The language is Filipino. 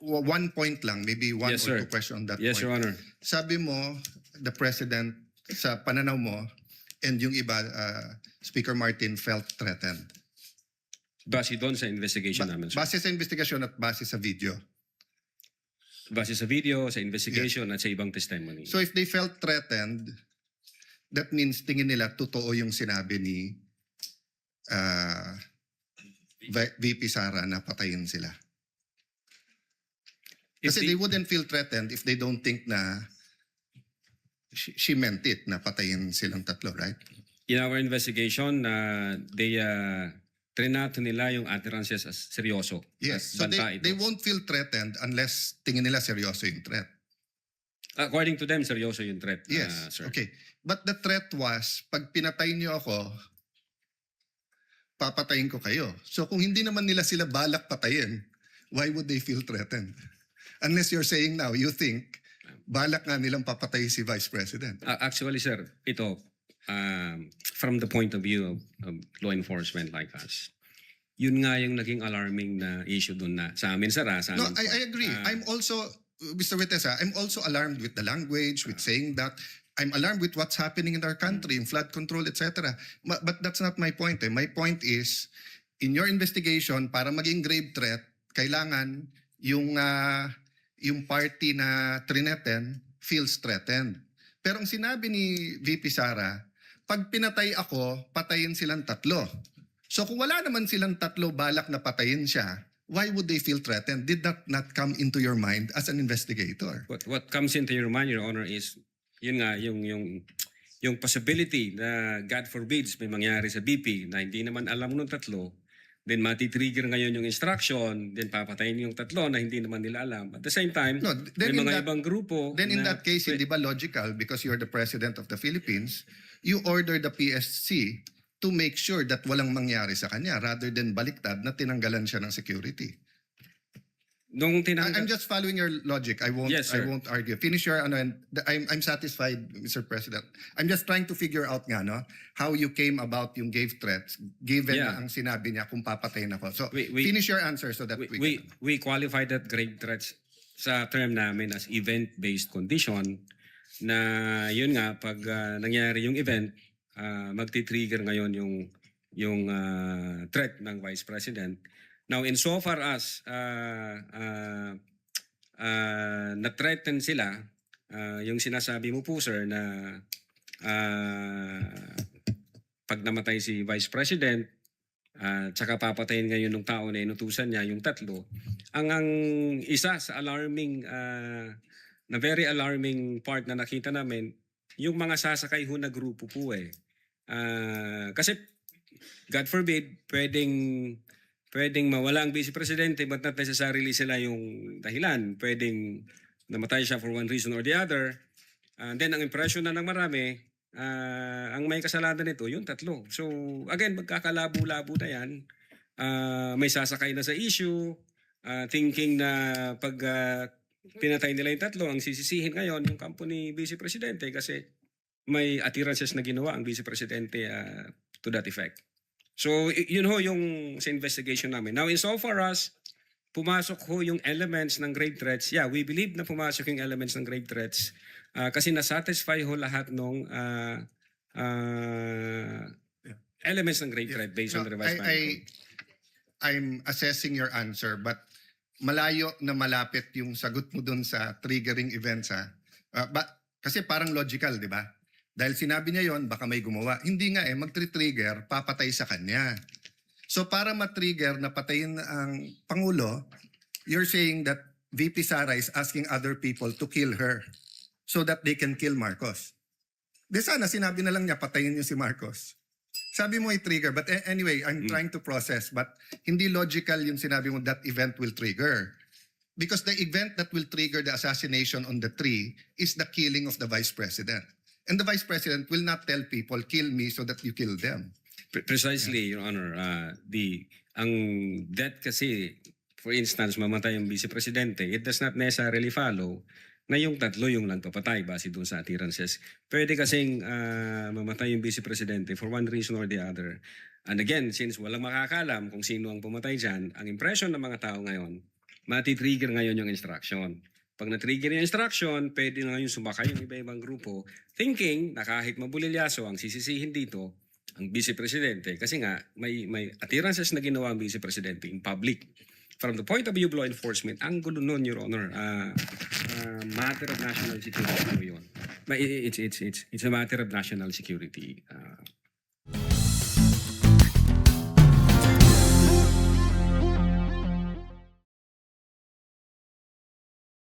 one point lang, maybe one Yes, or sir. two questions on that Yes, point. Your Honor. Sabi mo, the President, sa pananaw mo, and yung iba, Speaker Martin felt threatened. Base doon sa investigation namin, sir. Base sa investigasyon at base sa video. Base sa video, sa investigation, at sa ibang testimony. So if they felt threatened, that means tingin nila totoo yung sinabi ni VP Sara na patayin sila. Kasi they wouldn't feel threatened if they don't think na she meant it, na patayin silang tatlo, right? In our investigation, they trinato nila yung utterances as seryoso. Yes, At so banta they ito. won't feel threatened unless tingin nila seryoso yung threat. According to them, seryoso yung threat, Yes, sir. okay. But the threat was, pag pinatay niyo ako, papatayin ko kayo. So kung hindi naman nila sila balak patayin, why would they feel threatened? Unless you're saying now, you think, balak nga nilang papatay si Vice President. Actually, sir, ito, from the point of view of law enforcement like us, yun nga yung naging alarming na issue dun na sa amin, sir. Sa No, amin po. I agree. I'm also, Mr. Vitessa, I'm also alarmed with the language, with saying that. I'm alarmed with what's happening in our country, in flood control, etc. But that's not my point. My point is, in your investigation, para maging grave threat, kailangan yung party na trineten feels threatened. Pero ang sinabi ni VP Sara, pag pinatay ako, patayin silang tatlo. So kung wala naman silang tatlo balak na patayin siya, why would they feel threatened? Did that not come into your mind as an investigator? What comes into your mind, Your Honor, is yun nga, yung possibility na God forbids may mangyari sa BP na hindi naman alam nung tatlo, then mati-trigger ngayon yung instruction, then papatayin yung tatlo na hindi naman nila alam. At the same time, No, may then in mga that- ibang grupo Then in na that case, hindi ba logical, because you're the President of the Philippines, you order the PSC to make sure that walang mangyari sa kanya rather than baliktad na tinanggalan siya ng security. nung I'm just following your logic. I won't Yes, I sir. won't argue. Finish your ano, and I'm satisfied, Mr. President. I'm just trying to figure out nga no how you came about yung gave threats given Yeah. na ang sinabi niya kung papatayin ako. So We- finish your answer so that we qualify that grave threats sa term namin as event-based condition na yun nga pag nangyari yung event magti-trigger ngayon yung threat ng Vice President. Now insofar as na-threaten sila yung sinasabi mo po sir na pag namatay si Vice President tsaka papatayin ngayon ng tao na inutusan niya, yung tatlo. Ang isa sa alarming, na very alarming part na nakita namin, yung mga sasakay ho na grupo po eh. Kasi, God forbid, pwedeng mawala ang Vice Presidente but not necessarily sila yung dahilan. Pwedeng namatay siya for one reason or the other. And then, ang impression na ng marami, ang may kasalanan nito, yung tatlo. So, again, magkakalabo-labo na yan. May sasakay na sa issue, thinking na pag pinatay nila yung tatlo, ang sisisihin ngayon yung kampo ni Vice Presidente kasi may utterances na ginawa ang Vice Presidente to that effect. So, yun ho yung sa investigation namin. Now, insofar as pumasok ho yung elements ng grave threats, yeah, we believe na pumasok yung elements ng grave threats kasi nasatisfy ho lahat ng elements ng grave threat based on the revised plan. I'm assessing your answer, but malayo na malapit yung sagot mo dun sa triggering events ha. Kasi parang logical, di ba? Dahil sinabi niya yon, baka may gumawa. Hindi nga mag-trigger, papatay sa kanya. So para ma-trigger na patayin ang Pangulo, you're saying that VP Sara is asking other people to kill her so that they can kill Marcos. Di sana sinabi na lang niya, patayin niyo si Marcos. Sabi mo i-trigger, but anyway, I'm trying to process, but hindi logical yung sinabi mo that event will trigger. Because the event that will trigger the assassination on the tree is the killing of the Vice President. And the Vice President will not tell people, kill me so that you kill them. Precisely, Your Honor. Ang death kasi, for instance, mamatay yung Vice Presidente, it does not necessarily follow na yung tatlo yung nagpapatay base doon sa utterances. Pwede kasing mamatay yung Vice Presidente for one reason or the other. And again, since walang makakalam kung sino ang pumatay dyan, ang impression ng mga tao ngayon, matitrigger ngayon yung instruction. Pag na-trigger yung instruction, pwede na ngayon sumakay yung iba-ibang grupo thinking na kahit mabulilyaso ang sisisihin dito ang Vice Presidente kasi nga may appearances na ginawa ang Vice Presidente in public. From the point of view of law enforcement, ang gulo nun, Your Honor, matter of national security po yun. It's a matter of national security.